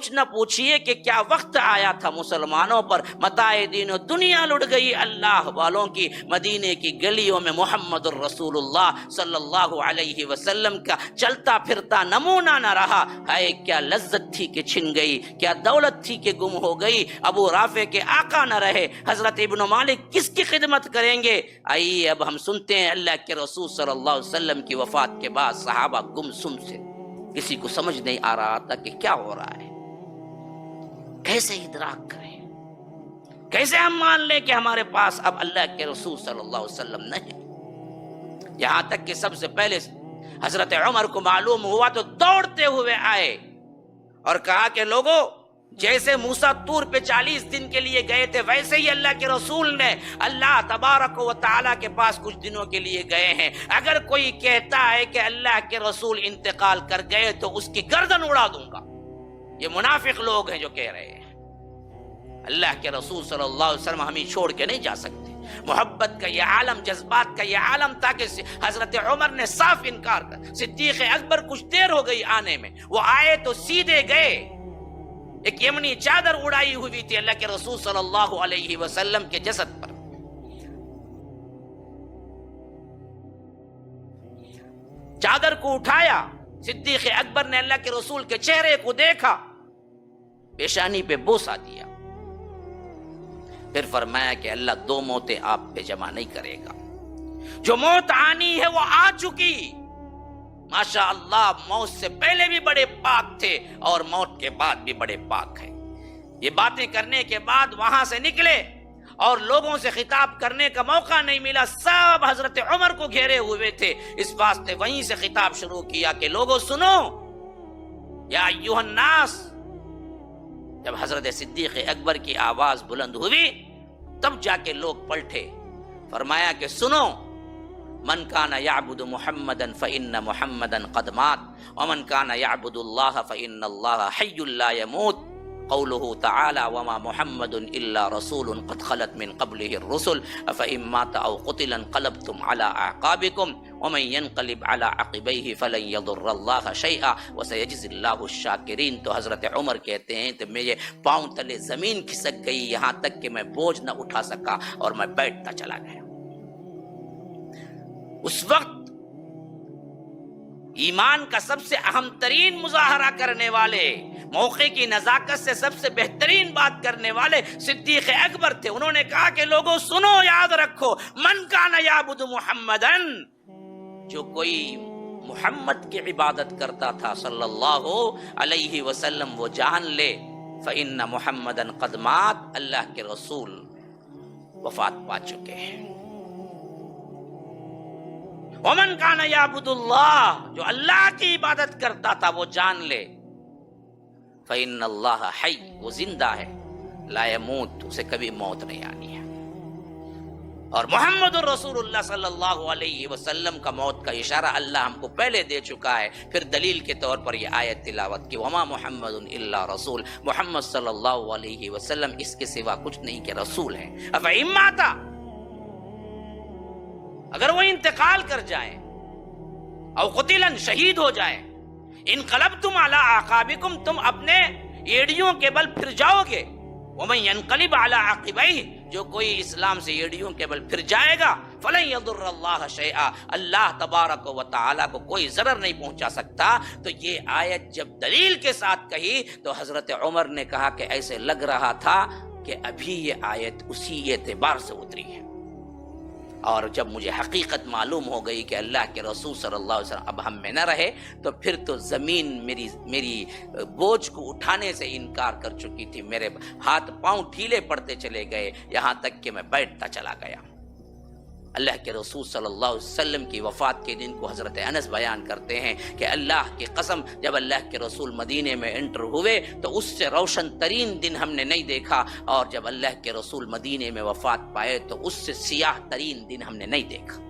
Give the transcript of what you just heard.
کچھ نہ پوچھیے کہ کیا وقت آیا تھا مسلمانوں پر، متاع دین و دنیا لٹ گئی اللہ والوں کی، مدینے کی گلیوں میں محمد الرسول اللہ صلی اللہ علیہ وسلم کا چلتا پھرتا نمونہ نہ رہا۔ ہائے کیا لذت تھی کہ چھن گئی، کیا دولت تھی کہ گم ہو گئی، ابو رافع کے آقا نہ رہے، حضرت ابن مالک کس کی خدمت کریں گے؟ آئیے اب ہم سنتے ہیں اللہ کے رسول صلی اللہ علیہ وسلم کی وفات کے بعد صحابہ گمسم سے، کسی کو سمجھ نہیں آ رہا تھا کہ کیا ہو رہا ہے، کیسے ادراک کریں، کیسے ہم مان لیں کہ ہمارے پاس اب اللہ کے رسول صلی اللہ علیہ وسلم نہیں۔ یہاں تک کہ سب سے پہلے حضرت عمر کو معلوم ہوا تو دوڑتے ہوئے آئے اور کہا کہ لوگوں، جیسے موسیٰ طور پہ 40 دن کے لیے گئے تھے، ویسے ہی اللہ کے رسول نے اللہ تبارک و تعالیٰ کے پاس کچھ دنوں کے لیے گئے ہیں۔ اگر کوئی کہتا ہے کہ اللہ کے رسول انتقال کر گئے تو اس کی گردن اڑا دوں گا۔ یہ منافق لوگ ہیں جو کہہ رہے ہیں۔ اللہ کے رسول صلی اللہ علیہ وسلم ہمیں چھوڑ کے نہیں جا سکتے۔ محبت کا یہ عالم، جذبات کا یہ عالم تھا کہ حضرت عمر نے صاف انکار کر، صدیق اکبر کچھ دیر ہو گئی آنے میں، وہ آئے تو سیدھے گئے۔ ایک یمنی چادر اڑائی ہوئی تھی اللہ کے رسول صلی اللہ علیہ وسلم کے جسد پر، چادر کو اٹھایا، صدیق اکبر نے اللہ کے رسول کے چہرے کو دیکھا، پیشانی پہ بوسہ دیا، پھر فرمایا کہ اللہ 2 موتیں آپ پہ جمع نہیں کرے گا، جو موت آنی ہے وہ آ چکی۔ ماشاء اللہ، موت سے پہلے بھی بڑے پاک تھے اور موت کے بعد بھی بڑے پاک ہیں۔ یہ باتیں کرنے کے بعد وہاں سے نکلے اور لوگوں سے خطاب کرنے کا موقع نہیں ملا، سب حضرت عمر کو گھیرے ہوئے تھے، اس واسطے وہیں سے خطاب شروع کیا کہ لوگوں سنو، یا ایھا الناس۔ جب حضرت صدیق اکبر کی آواز بلند ہوئی تب جا کے لوگ پلٹے، فرمایا کہ سنو، من کان یعبد محمدا فإن محمدا قد مات ومن کان یعبد اللہ فإن اللہ حی لا يموت، قوله تعالی وما محمد الا رسول قد خلت من قبله الرسل افإن مات او قتل انقلبتم على اعقابكم ومن ينقلب على عقبيه فلن يضر الله شيئا وسيجزي الله الشاكرين۔ تو حضرت عمر کہتے ہیں کہ میرے پاؤں تلے زمین کھسک گئی، یہاں تک کہ میں بوجھ نہ اٹھا سکا اور میں بیٹھتا چلا گیا۔ اس وقت ایمان کا سب سے اہم ترین مظاہرہ کرنے والے، موقع کی نزاکت سے سب سے بہترین بات کرنے والے صدیق اکبر تھے۔ انہوں نے کہا کہ لوگوں سنو، یاد رکھو، من کان یعبد محمدن، جو کوئی محمد کی عبادت کرتا تھا صلی اللہ علیہ وسلم، وہ جان لے فإن محمدن قد مات، اللہ کے رسول وفات پا چکے ہیں۔ ومن کان یعبد اللہ، جو اللہ کی عبادت کرتا تھا وہ جان لے فإن اللہ حی، وہ زندہ ہے، لا يموت، اسے کبھی موت نہیں آنی ہے۔ اور محمد الرسول اللہ صلی اللہ علیہ وسلم کا موت کا اشارہ اللہ ہم کو پہلے دے چکا ہے، پھر دلیل کے طور پر یہ آیت تلاوت کی، وما محمد الا رسول، محمد صلی اللہ علیہ وسلم اس کے سوا کچھ نہیں کہ رسول ہیں۔ افإن مات، اگر وہ انتقال کر جائیں، او قتلن، شہید ہو جائیں، انقلبتم علی اعقابکم، تم اپنے ایڑیوں کے بل پھر جاؤ گے، ومن ینقلب علی عقبیہ، جو کوئی اسلام سے ایڑیوں کے بل پھر جائے گا، فلن یضر اللہ شیئا، اللہ تبارک و تعالیٰ کو کوئی ضرر نہیں پہنچا سکتا۔ تو یہ آیت جب دلیل کے ساتھ کہی تو حضرت عمر نے کہا کہ ایسے لگ رہا تھا کہ ابھی یہ آیت اسی اعتبار سے اتری ہے، اور جب مجھے حقیقت معلوم ہو گئی کہ اللہ کے رسول صلی اللہ علیہ وسلم اب ہم میں نہ رہے، تو پھر تو زمین میری بوجھ کو اٹھانے سے انکار کر چکی تھی، میرے ہاتھ پاؤں ڈھیلے پڑتے چلے گئے، یہاں تک کہ میں بیٹھتا چلا گیا۔ اللہ کے رسول صلی اللہ علیہ وسلم کی وفات کے دن کو حضرت انس بیان کرتے ہیں کہ اللہ کی قسم، جب اللہ کے رسول مدینے میں انٹر ہوئے تو اس سے روشن ترین دن ہم نے نہیں دیکھا، اور جب اللہ کے رسول مدینے میں وفات پائے تو اس سے سیاہ ترین دن ہم نے نہیں دیکھا۔